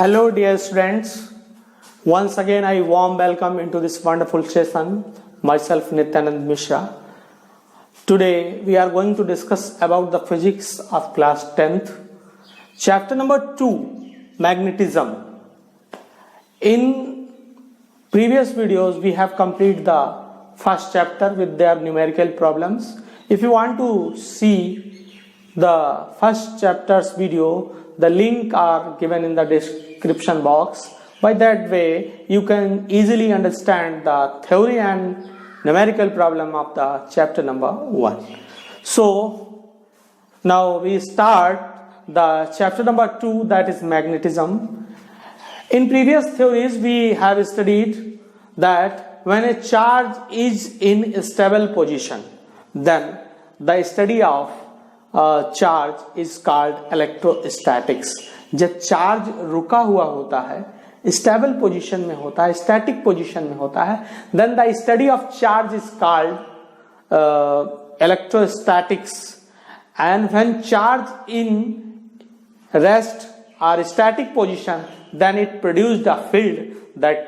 Hello dear students, once again I warm welcome into this wonderful session, myself Nityanand Mishra. Today we are going to discuss about the physics of class 10th, chapter number 2, magnetism. In previous videos we have completed the first chapter with their numerical problems. If you want to see the first chapter's video, the link are given in the description box. By that way you can easily understand the theory and numerical problem of the chapter number 1. So now we start the chapter number 2, that is magnetism. In previous theories we have studied that when a charge is in a stable position, then the study of charge is called electrostatics. जब charge रुका हुआ होता है, stable position में होता है, static position में होता है, then the study of charge is called electrostatics. And when charge in rest और static position, then it produced a field that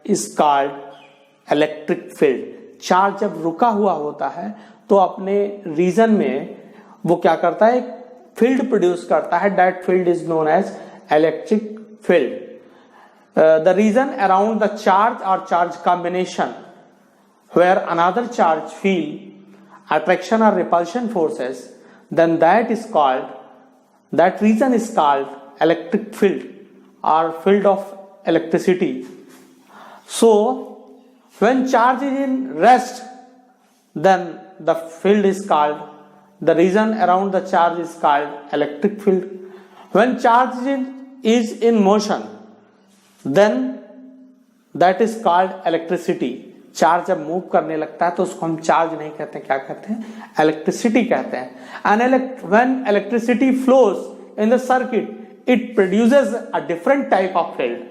is called electric field. Charge जब रुका हुआ होता है तो अपने रीजन में वो क्या करता है, फील्ड प्रोड्यूस करता है. That field is known as electric field. The region around the charge और charge combination where another charge feel attraction और repulsion forces, then that is called, that region is called electric field और field of electricity. So when charge is in rest, then the field is called, the region around the charge is called electric field. When charge is in motion, then that is called electricity. Charge जब move करने लगता है तो उसको हम charge नहीं कहते, क्या कहते हैं, इलेक्ट्रिसिटी कहते हैं. And when electricity flows in the circuit, it produces a different type of field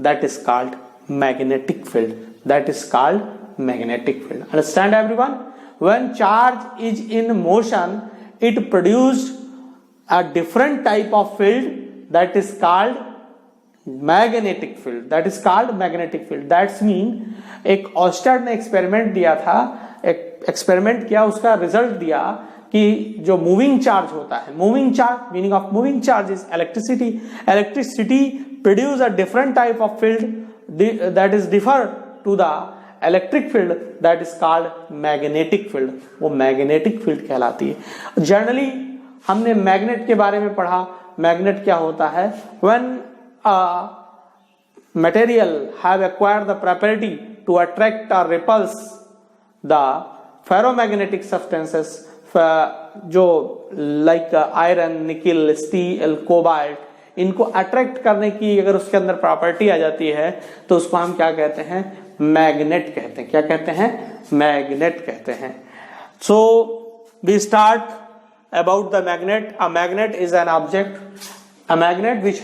that is called magnetic field. That is called magnetic field. Understand everyone? When charge is in motion, it produced a different type of field that is called magnetic field. That is called magnetic field. That's mean एक ऑस्टर्ड ने experiment दिया था, एक experiment किया, उसका result दिया कि जो मूविंग चार्ज होता है, moving charge, meaning of moving charge is electricity. Electricity produce a different type of field that is differ to the electric field, that is called magnetic field. वो magnetic field कहलाती है. Generally हमने magnet के बारे में पढ़ा. Magnet क्या होता है, when material have acquired the property to attract और रिपल्स द फेरोमैग्नेटिक सब्सटेंसेस, जो like iron, nickel, steel, cobalt, इनको अट्रैक्ट करने की अगर उसके अंदर प्रॉपर्टी आ जाती है तो उसको हम क्या कहते हैं, मैग्नेट कहते हैं. क्या कहते हैं, मैग्नेट कहते हैं. So we start about the magnet. A magnet is an object, a magnet which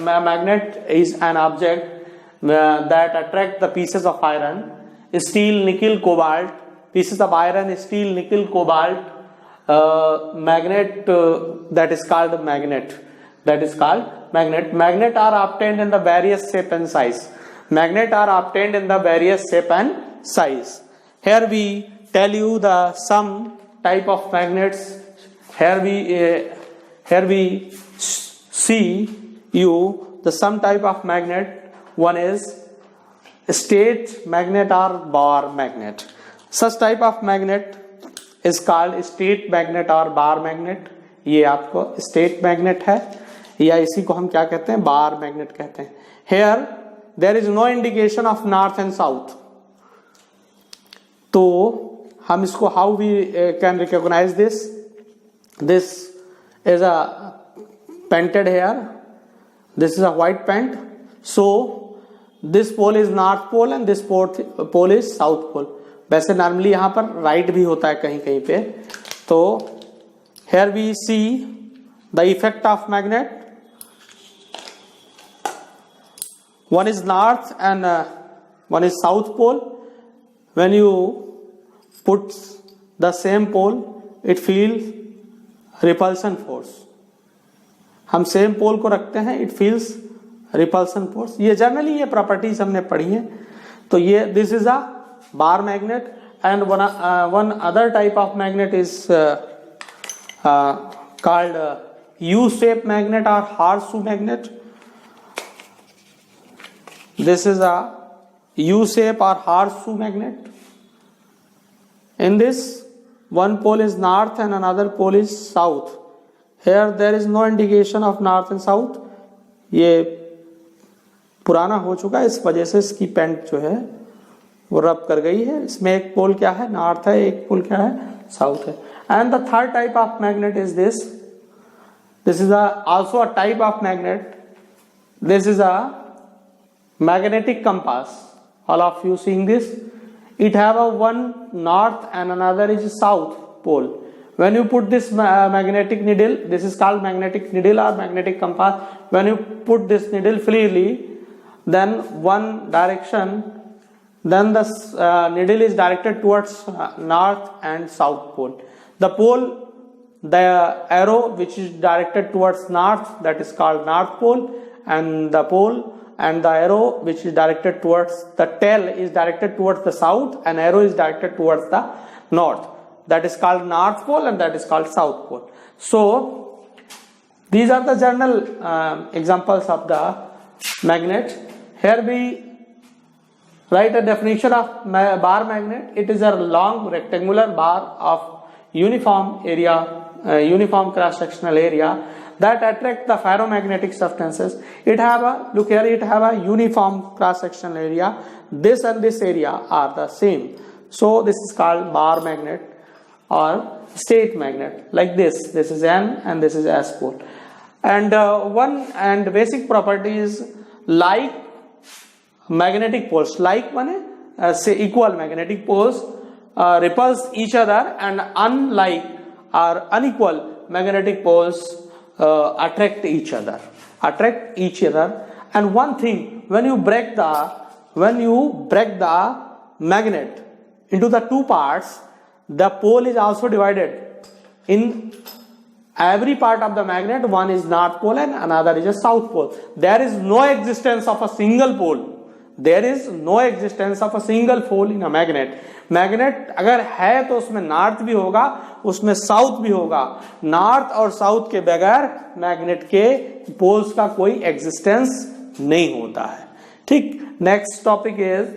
magnet is an object that attract the pieces of iron, steel, nickel, cobalt, pieces of iron, steel, nickel, cobalt, magnet, that is called magnet. That is called magnet. Magnet are obtained in the various shape and size. Magnet are obtained in the various shape and size. Here we tell you the some type of magnets. Here we see you the some type of magnet. One is straight magnet or bar magnet. Such type of magnet is called straight magnet or bar magnet. ये आपको straight magnet है, या इसी को हम क्या कहते हैं, bar magnet कहते हैं. Here there is no indication of north and south. तो हम इसको how we can recognize this? This is a painted here. This is a white paint. So this pole is north pole and this pole is south pole. वैसे normally यहां पर right भी होता है कहीं कहीं पे. तो here we see the effect of magnet. One is north and one is south pole. When you put the same pole, it feels repulsion force. हम सेम पोल को रखते हैं, इट फील्स रिपल्सन फोर्स। ये generally ये properties हमने पढ़ी है। तो ये this is a bar magnet and one other type of magnet is called U-shaped magnet or horseshoe magnet. This is a U-shape or horseshoe magnet. In this, one pole is north and another pole is south. Here there is no indication of north and south. ये पुराना हो चुका है, इस वजह से इसकी paint जो है वो रब कर गई है। इसमें एक पोल क्या है, नॉर्थ है, एक पोल क्या है, साउथ है। And the third type of magnet is this. This is also a type of magnet. This is a magnetic compass. All of you seeing this? It have a one north and another is south pole. When you put this magnetic needle, this is called magnetic needle or magnetic compass. When you put this needle freely, then one direction, then the needle is directed towards north and south pole. The pole, the arrow which is directed towards north, that is called north pole, and the pole and the arrow which is directed towards the tail is directed towards the south, and arrow is directed towards the north, that is called north pole and that is called south pole. So these are the general examples of the magnet. Here we write a definition of bar magnet. It is a long rectangular bar of uniform area, uniform cross sectional area that attract the ferromagnetic substances. It have a, look here, it have a uniform cross sectional area. This and this area are the same, so this is called bar magnet or state magnet. Like this is N and this is S pole. And one and basic property is like magnetic poles, like one say equal magnetic poles repulse each other, and unlike or unequal magnetic poles attract each other. And one thing, when you break the magnet into the two parts, the pole is also divided. In every part of the magnet, one is north pole and another is a south pole. There is no existence of a single pole. There is no existence of a single pole in a magnet. Magnet अगर है तो उसमें north भी होगा, उसमें south भी होगा। North और साउथ के बगैर मैग्नेट के पोल्स का कोई एग्जिस्टेंस नहीं होता है। ठीक, next topic is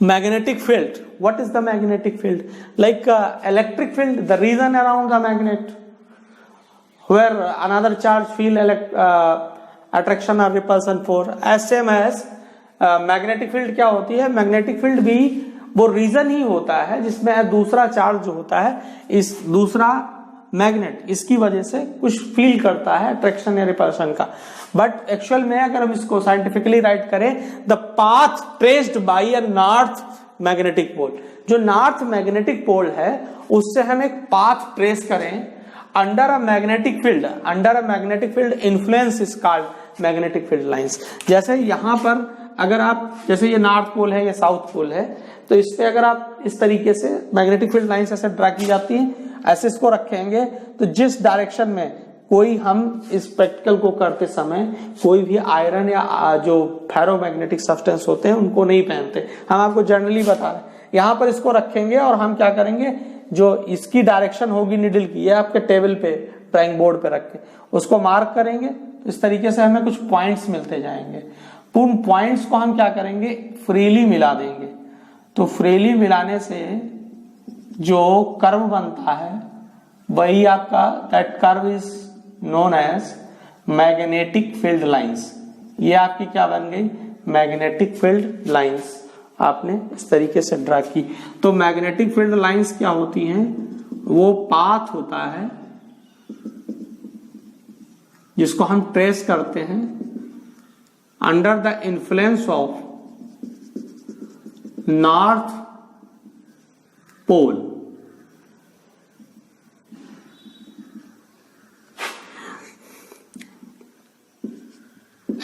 magnetic field. What is the magnetic field? Like electric field, the region around the magnet where another charge feel attraction और repulsion force, as same as magnetic field क्या होती है? Magnetic field भी वो reason ही होता है जिसमें दूसरा चार्ज जो होता है, इस दूसरा मैग्नेट इसकी वजह से कुछ फील करता है अट्रैक्शन या रिपल्शन का। बट एक्चुअल में अगर हम इसको साइंटिफिकली राइट करें, the path traced by a north magnetic pole, जो नॉर्थ मैग्नेटिक पोल है उससे हम एक पाथ ट्रेस करें under a magnetic field, influence is called magnetic field lines. जैसे यहां पर अगर आप, जैसे ये नॉर्थ पोल है, ये साउथ पोल है, तो इस पे अगर आप इस तरीके से मैग्नेटिक फील्ड लाइंस ऐसे ड्रा की जाती हैं, ऐसे इसको रखेंगे तो जिस डायरेक्शन में कोई, हम इस प्रैक्टिकल को करते समय कोई भी आयरन या जो फेरोमैग्नेटिक सब्सटेंस होते हैं उनको नहीं पहनते, हम आपको जनरली बता रहे हैं। यहाँ पर इसको रखेंगे और हम क्या करेंगे, जो इसकी डायरेक्शन होगी निडल की, ये आपके टेबल पे ड्राइंग बोर्ड पे रख के उसको मार्क करेंगे, तो इस तरीके से हमें कुछ पॉइंट्स मिलते जाएंगे। उन पॉइंट्स को हम क्या करेंगे, फ्रीली मिला देंगे। तो फ्रीली मिलाने से जो कर्व बनता है वही आपका, that curve is known as magnetic field lines. ये आपकी क्या बन गई, मैग्नेटिक फील्ड लाइंस। आपने इस तरीके से ड्रा की। तो मैग्नेटिक फील्ड लाइंस क्या होती हैं, वो पाथ होता है जिसको हम ट्रेस करते हैं under the influence of north pole.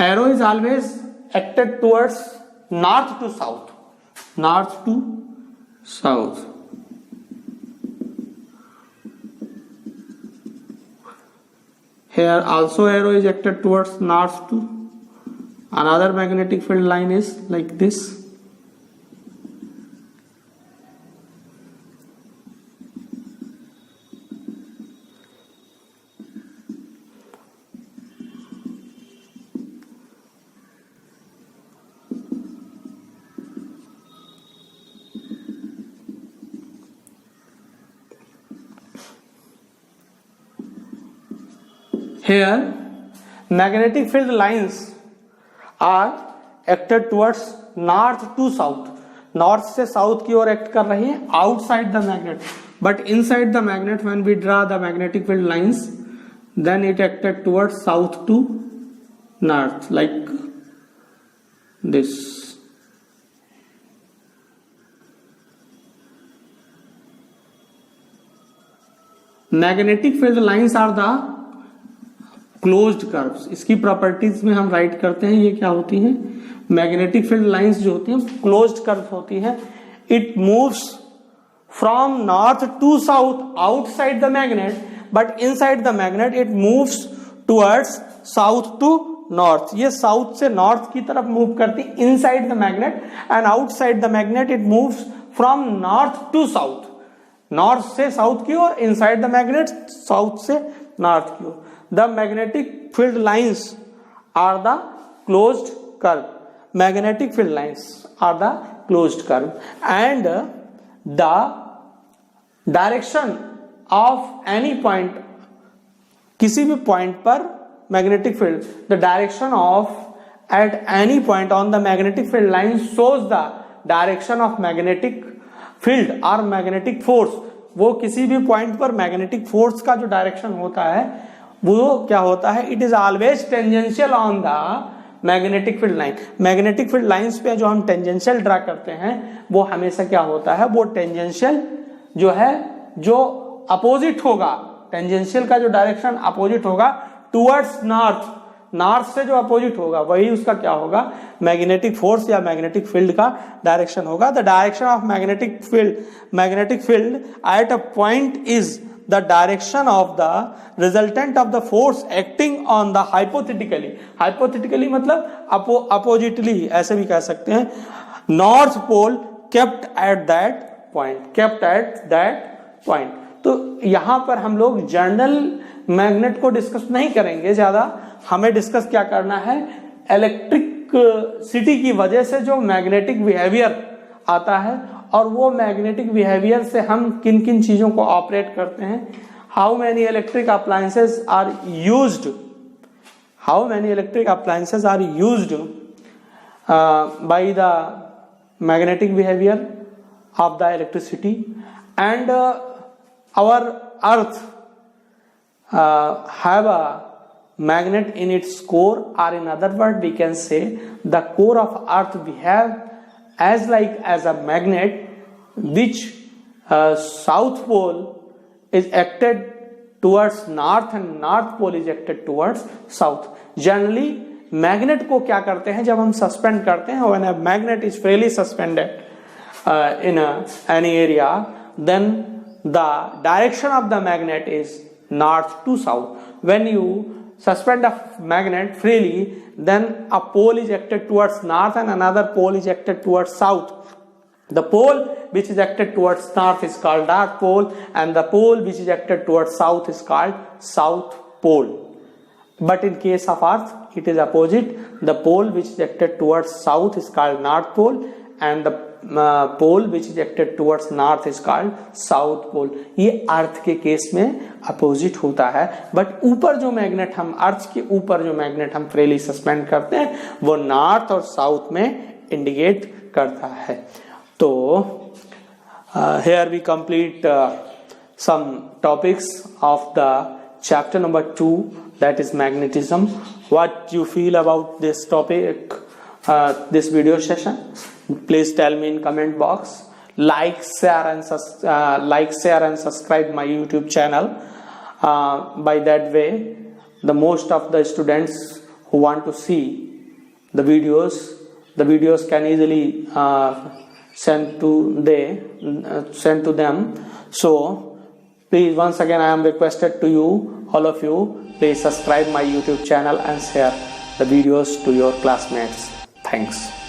Arrow is always acted towards north to south, north to south. Here also arrow is acted towards north to another magnetic field line is like this. Here, magnetic field lines are acted towards north to south. North से south की ओर act कर रही है outside the magnet, but inside the magnet when we draw the magnetic field lines then it acted towards south to north like this. Magnetic field lines are the closed curves. इसकी properties में हम right करते हैं ये क्या होती हैं. Magnetic field lines जो होती हैं क्लोज्ड कर्व होती हैं. It moves from north to south outside the magnet, but inside the magnet it moves towards south to north. ये साउथ से नॉर्थ की तरफ मूव करती inside the magnet, and outside the magnet it moves from north to south. North से south की ओर, inside the magnet south से north की ओर. The magnetic field lines are the closed curve. Magnetic field lines are the closed curve, and the direction of any point, किसी भी point पर magnetic field, the direction of at any point on the magnetic field line shows the direction of magnetic field or magnetic force. वो किसी भी point पर magnetic force का जो direction होता है वो क्या होता है. It is always tangential on the magnetic field line. Magnetic field lines पे जो हम टेंजेंशियल ड्रा करते हैं वो हमेशा क्या होता है, वो टेंजेंशियल जो है जो अपोजिट होगा, टेंजेंशियल का जो डायरेक्शन अपोजिट होगा टुवर्ड्स नॉर्थ. नॉर्थ से जो अपोजिट होगा वही उसका क्या होगा, मैग्नेटिक फोर्स या मैग्नेटिक फील्ड का डायरेक्शन होगा. The direction of magnetic field at a point is the direction of the resultant of the force acting on the hypothetically मतलब oppositely ऐसे भी कह सकते हैं. north pole kept at that point. तो यहां पर हम लोग जनरल मैग्नेट को डिस्कस नहीं करेंगे ज्यादा. हमें डिस्कस क्या करना है, इलेक्ट्रिक सिटी की वजह से जो मैग्नेटिक बिहेवियर आता है और वो मैग्नेटिक बिहेवियर से हम किन किन चीजों को ऑपरेट करते हैं. How many electric appliances are used by the magnetic behaviour of the electricity, and our earth have a magnet in its core, or in other word we can say the core of earth behave as a magnet, which south pole is acted towards north and north pole is acted towards south. Generally magnet को क्या करते हैं जब हम suspend करते हैं, when a magnet is freely suspended in any area, then the direction of the magnet is north to south. When you suspend a magnet freely, then a pole is acted towards north and another pole is acted towards south. The pole which is acted towards north is called north pole, and the pole which is acted towards south is called south pole. But in case of earth it is opposite. The pole which is acted towards south is called north pole, and the pole which is acted towards north is called south pole. ये अर्थ के case में opposite होता है. But ऊपर जो magnet हम, अर्थ के ऊपर जो मैग्नेट हम फ्रीली सस्पेंड करते हैं वो नॉर्थ और साउथ में इंडिकेट करता है. तो here we complete some topics of the chapter number 2, that is magnetism. What you feel about this topic, this video session, please tell me in comment box. Like, share and subscribe my YouTube channel. By that way the most of the students who want to see the videos can easily send to them. So please, once again I am requested to you, all of you, please subscribe my YouTube channel and share. the videos to your classmates. Thanks.